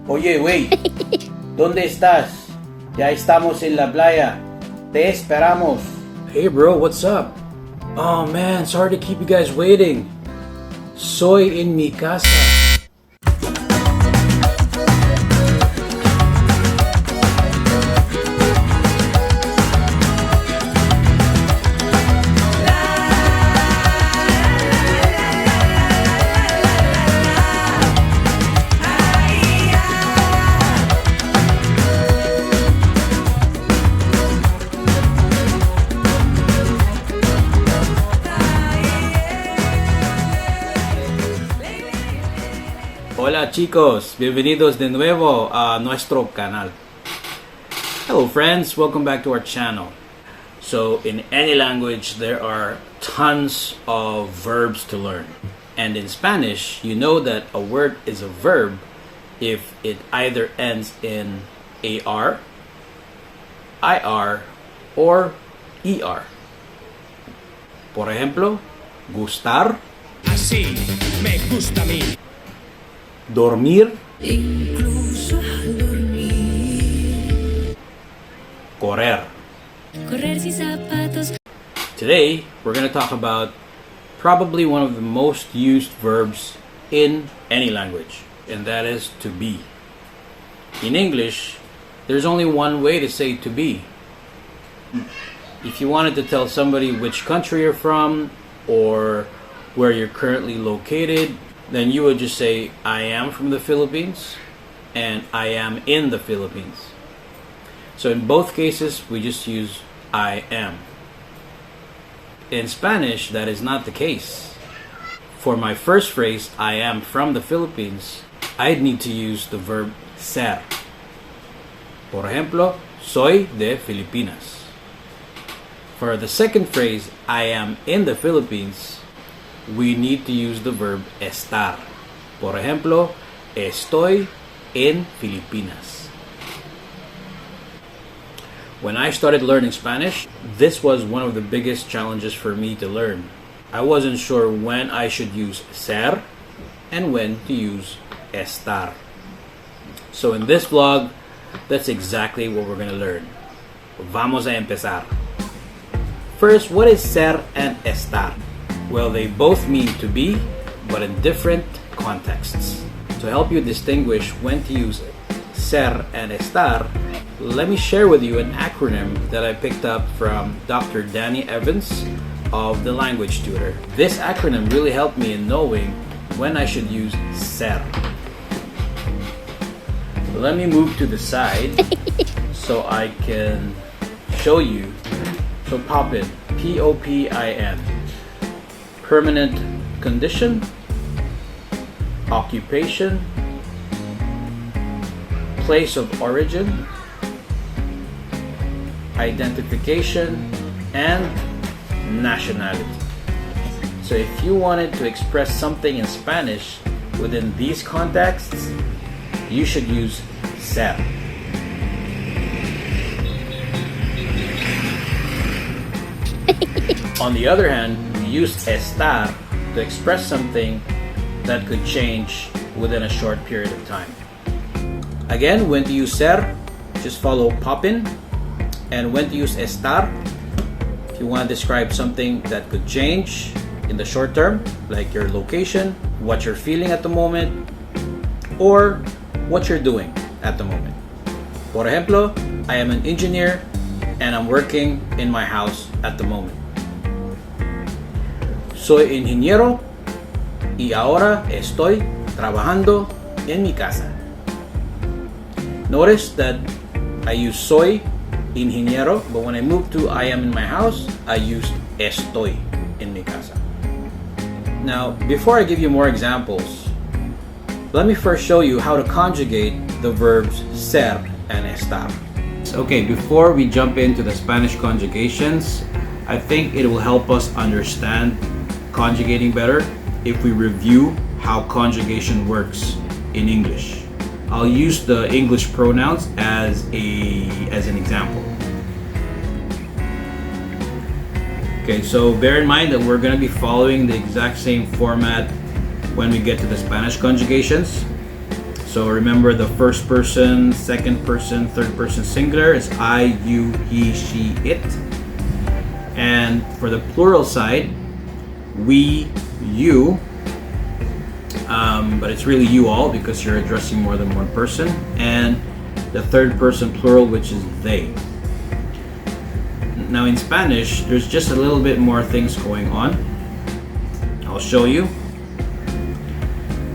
Oye, wey, ¿dónde estás? Ya estamos en la playa. Te esperamos. Hey bro, what's up? Oh man, sorry to keep you guys waiting. Soy en mi casa. Hola chicos, bienvenidos de nuevo a nuestro canal. Hello friends, welcome back to our channel. So in any language there are tons of verbs to learn. And in Spanish, you know that a word is a verb if it either ends in AR, IR, or ER. Por ejemplo, gustar, Así me gusta a mí. dormir, Incluso al dormir. correr. Correr sin zapatos. Today, we're going to talk about probably one of the most used verbs in any language, and that is to be. In English, there's only one way to say to be. If you wanted to tell somebody which country you're from or where you're currently located, then you would just say, I am from the Philippines and I am in the Philippines. So in both cases, we just use I am. In Spanish, that is not the case. For my first phrase, I am from the Philippines, I'd need to use the verb ser. Por ejemplo, soy de Filipinas. For the second phrase, I am in the Philippines, we need to use the verb estar. Por ejemplo, estoy en Filipinas. When I started learning Spanish, this was one of the biggest challenges for me to learn. I wasn't sure when I should use ser and when to use estar. So in this vlog, that's exactly what we're going to learn. Vamos a empezar. First, what is ser and estar? Well, they both mean to be, but in different contexts. To help you distinguish when to use ser and estar, let me share with you an acronym that I picked up from Dr. Danny Evans of The Language Tutor. This acronym really helped me in knowing when I should use ser. Let me move to the side so I can show you. So POPIN, P-O-P-I-N. Permanent condition, occupation, place of origin, identification, and nationality. So if you wanted to express something in Spanish within these contexts, you should use ser. On the other hand, we use estar to express something that could change within a short period of time. Again, when to use ser, just follow POPIN. And when to use estar, if you want to describe something that could change in the short term, like your location, what you're feeling at the moment, or what you're doing at the moment. Por ejemplo, I am an engineer and I'm working in my house at the moment. Soy ingeniero y ahora estoy trabajando en mi casa. Notice that I use soy ingeniero, but when I move to I am in my house, I use estoy en mi casa. Now, before I give you more examples, let me first show you how to conjugate the verbs ser and estar. Okay, before we jump into the Spanish conjugations, I think it will help us understand conjugating better if we review how conjugation works in English. I'll use the English pronouns as an example. Okay, so bear in mind that we're going to be following the exact same format when we get to the Spanish conjugations. So remember, the first person, second person, third person singular is I, you, he, she, it. And for the plural side, we, you, but it's really you all because you're addressing more than one person. And the third person plural, which is they. Now in Spanish, there's just a little bit more things going on. I'll show you.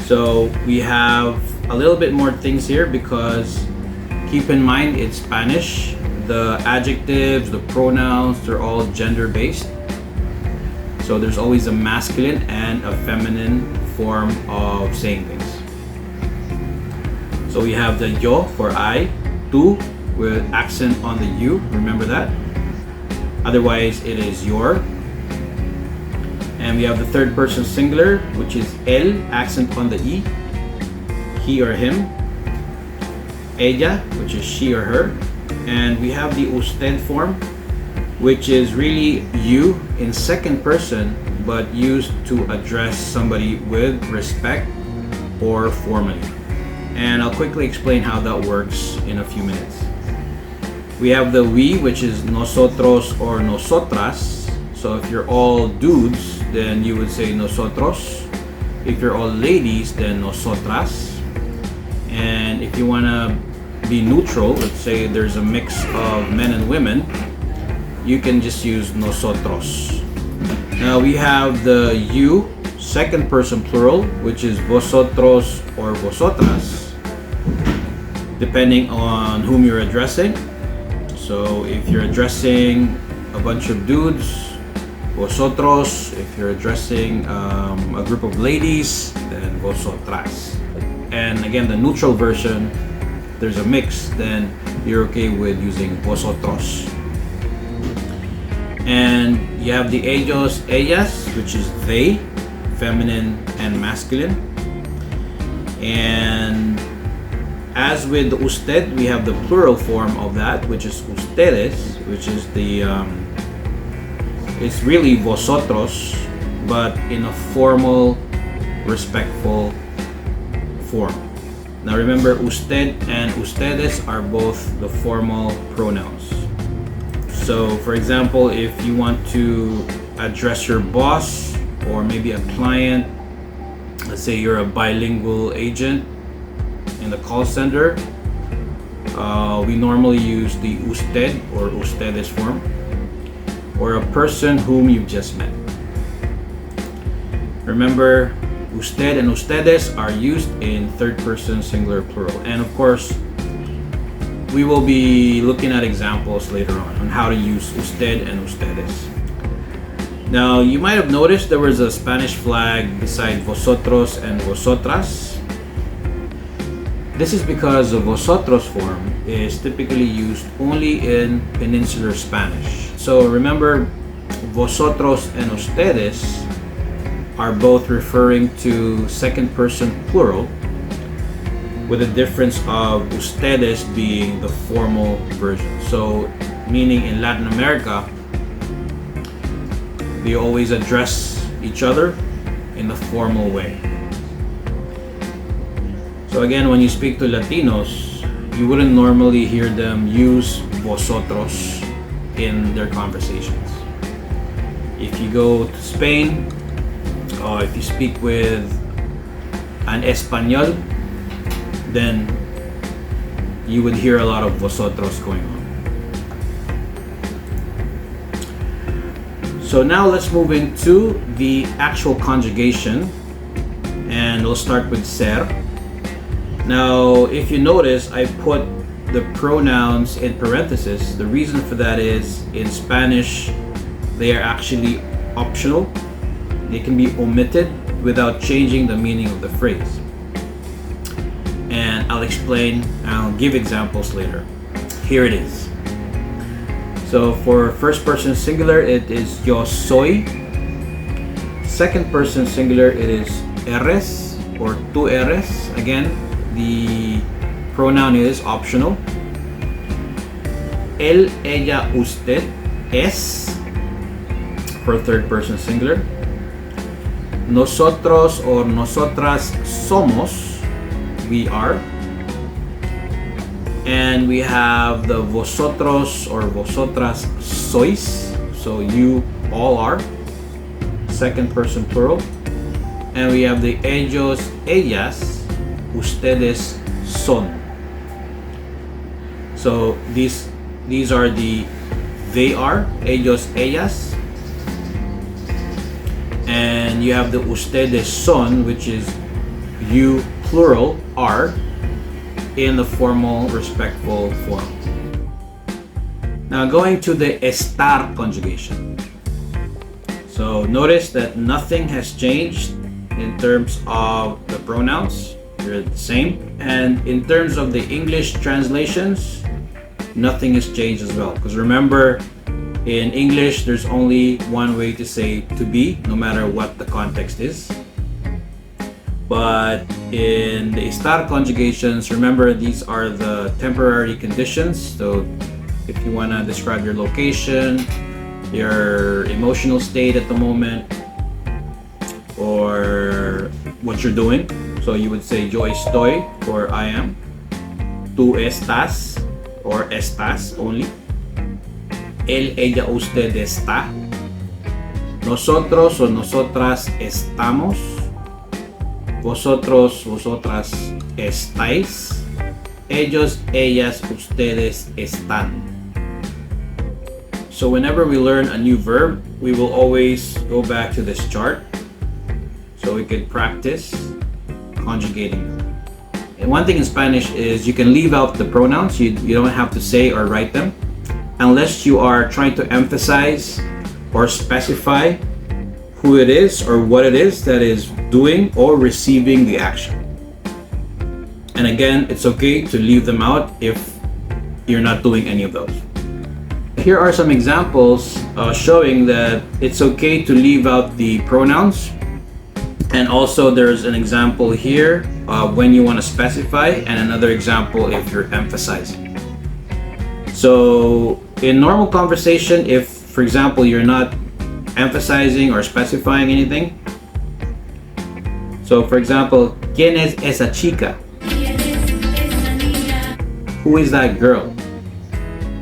So we have a little bit more things here because keep in mind it's Spanish. The adjectives, the pronouns, they're all gender based. So there's always a masculine and a feminine form of saying things. So we have the yo for I, tú with accent on the U, remember that? Otherwise it is your. And we have the third person singular, which is él, accent on the E, he or him. Ella, which is she or her. And we have the usted form, which is really you in second person, but used to address somebody with respect or formally. And I'll quickly explain how that works in a few minutes. We have the we, which is nosotros or nosotras. So if you're all dudes, then you would say nosotros. If you're all ladies, then nosotras. And if you want to be neutral, let's say there's a mix of men and women, you can just use nosotros. Now we have the you, second person plural, which is vosotros or vosotras, depending on whom you're addressing. So if you're addressing a bunch of dudes, vosotros. If you're addressing a group of ladies, then vosotras. And again, the neutral version, there's a mix, then you're okay with using vosotros. And you have the ellos, ellas, which is they, feminine and masculine. And as with the usted, we have the plural form of that, which is ustedes, which is the it's really vosotros, but in a formal, respectful form. Now remember, usted and ustedes are both the formal pronouns. So for example, if you want to address your boss or maybe a client, let's say you're a bilingual agent in the call center, we normally use the usted or ustedes form, or a person whom you've just met. Remember, usted and ustedes are used in third person singular plural. And of course, we will be looking at examples later on how to use usted and ustedes. Now, you might have noticed there was a Spanish flag beside vosotros and vosotras. This is because the vosotros form is typically used only in Peninsular Spanish. So remember, vosotros and ustedes are both referring to second person plural, with the difference of ustedes being the formal version. So meaning in Latin America, they always address each other in the formal way. So again, when you speak to Latinos, you wouldn't normally hear them use vosotros in their conversations. If you go to Spain, or if you speak with an Español, then you would hear a lot of vosotros going on. So now let's move into the actual conjugation, and we'll start with ser. Now, if you notice, I put the pronouns in parentheses. The reason for that is in Spanish, they are actually optional. They can be omitted without changing the meaning of the phrase. And I'll give examples later. Here it is. So for first person singular, it is yo soy. Second person singular, it is eres or tú eres. Again, the pronoun is optional. Él, ella, usted, es for third person singular. Nosotros or nosotras somos, we are. And we have the vosotros or vosotras sois. So you all are. Second person plural. And we have the ellos, ellas, ustedes son. So these are the they are, ellos, ellas. And you have the ustedes son, which is you plural are in the formal respectful form. Now going to the estar conjugation. So notice that nothing has changed in terms of the pronouns. They're the same. And in terms of the English translations, nothing has changed as well. Because remember, in English, there's only one way to say to be, no matter what the context is. But in the estar conjugations, remember these are the temporary conditions. So if you want to describe your location, your emotional state at the moment, or what you're doing. So you would say yo estoy or I am. Tú estás or estás only. Él, ella, usted está. Nosotros o nosotras estamos. Vosotros, vosotras estáis. Ellos, ellas, ustedes están. So whenever we learn a new verb, we will always go back to this chart so we can practice conjugating them. And one thing in Spanish is you can leave out the pronouns. You don't have to say or write them unless you are trying to emphasize or specify who it is or what it is that is doing or receiving the action. And again, it's okay to leave them out if you're not doing any of those. Here are some examples showing that it's okay to leave out the pronouns. And also there's an example here when you want to specify, and another example if you're emphasizing. So in normal conversation, if for example you're not emphasizing or specifying anything, so for example, ¿Quién es esa chica? Who is that girl?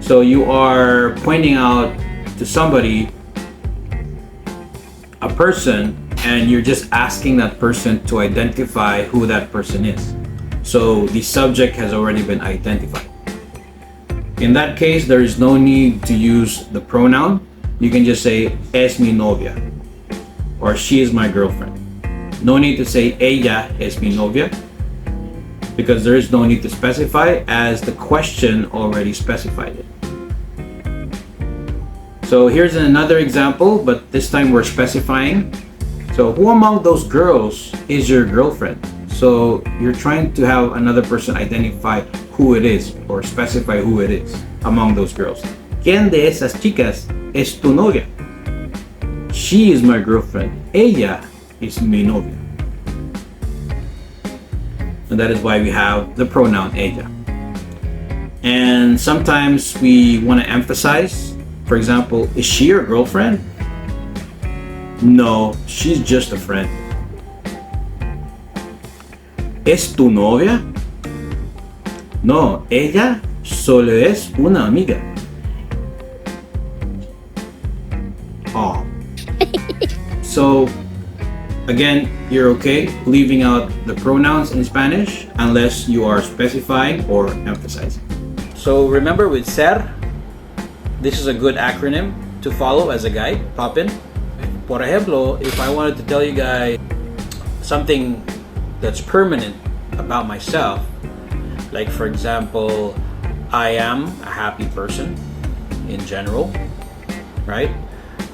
So you are pointing out to somebody, a person, and you're just asking that person to identify who that person is. So the subject has already been identified. In that case, there is no need to use the pronoun. You can just say, es mi novia, or she is my girlfriend. No need to say, ella es mi novia, because there is no need to specify, as the question already specified it. So here's another example, but this time we're specifying. So who among those girls is your girlfriend? So you're trying to have another person identify who it is or specify who it is among those girls. ¿Quién de esas chicas es tu novia? She is my girlfriend. Ella es mi novia. And that is why we have the pronoun ella. And sometimes we want to emphasize, for example, is she your girlfriend? No, she's just a friend. ¿Es tu novia? No, ella solo es una amiga. Oh. So, again, you're okay leaving out the pronouns in Spanish unless you are specifying or emphasizing. So remember with SER, this is a good acronym to follow as a guide. Pop in. Por ejemplo, if I wanted to tell you guys something that's permanent about myself, like for example, I am a happy person in general, right?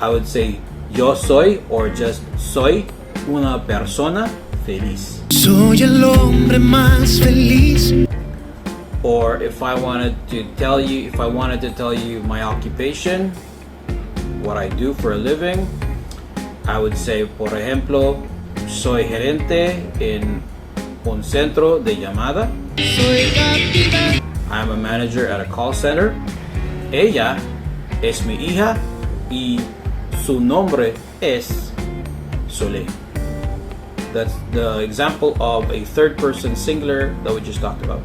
I would say yo soy, or just soy una persona feliz. Soy el hombre más feliz. Or if I wanted to tell you my occupation, what I do for a living, I would say, por ejemplo, soy gerente en un centro de llamada. I'm a manager at a call center. Ella es mi hija y su nombre es Soleil. That's the example of a third person singular that we just talked about.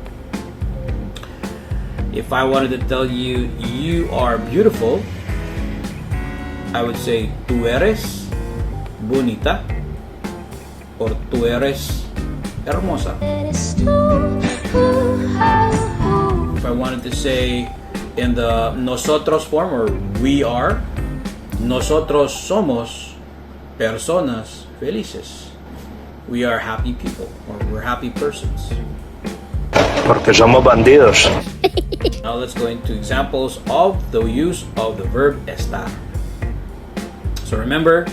If I wanted to tell you, you are beautiful, I would say, tú eres bonita, or tú eres hermosa. If I wanted to say in the nosotros form, or we are, nosotros somos personas felices. We are happy people, or we're happy persons. Porque somos bandidos. Now let's go into examples of the use of the verb estar. So remember,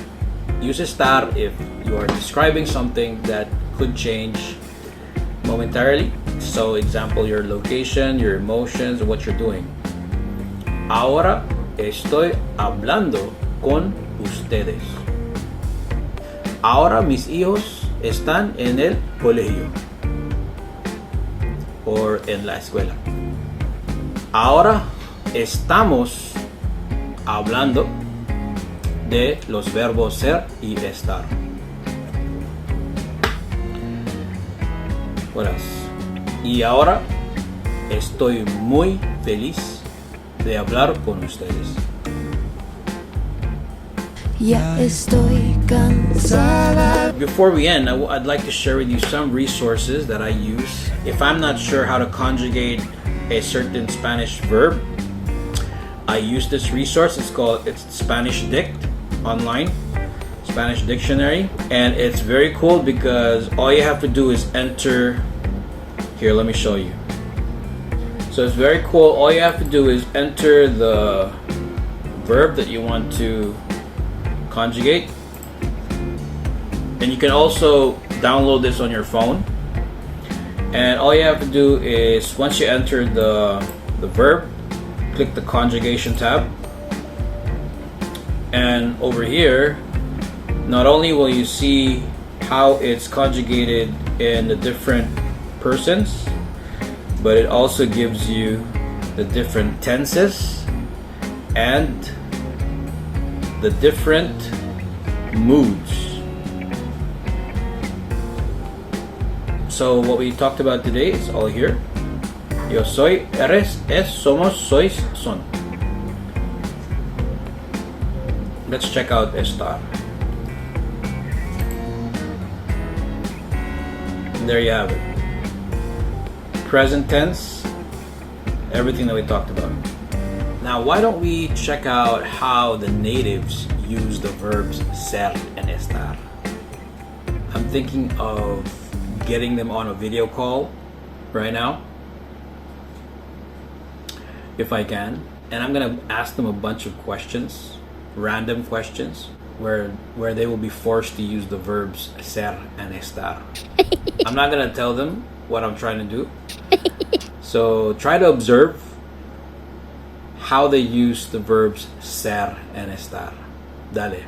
use estar if you are describing something that could change momentarily. So example, your location, your emotions, what you're doing. Ahora estoy hablando con ustedes. Ahora mis hijos están en el colegio, or en la escuela. Ahora estamos hablando de los verbos ser y estar. What else? Y ahora estoy muy feliz de hablar con ustedes. Ya estoy cansada. Before we end, I'd like to share with you some resources that I use if I'm not sure how to conjugate a certain Spanish verb. I use this resource. It's Spanish Dict online, Spanish dictionary, and it's very cool because all you have to do is enter. Here, let me show you. So it's very cool. All you have to do is enter the verb that you want to conjugate, and you can also download this on your phone. And all you have to do is, once you enter the verb, click the conjugation tab, and over here, not only will you see how it's conjugated in the different persons, but it also gives you the different tenses and the different moods. So what we talked about today is all here. Yo soy, eres, es, somos, sois, son. Let's check out estar. There you have it. Present tense, everything that we talked about. Now, why don't we check out how the natives use the verbs ser and estar? I'm thinking of getting them on a video call right now, if I can, and I'm gonna ask them a bunch of questions, random questions, where they will be forced to use the verbs ser and estar. I'm not gonna tell them what I'm trying to do, so try to observe how they use the verbs ser and estar. Dale.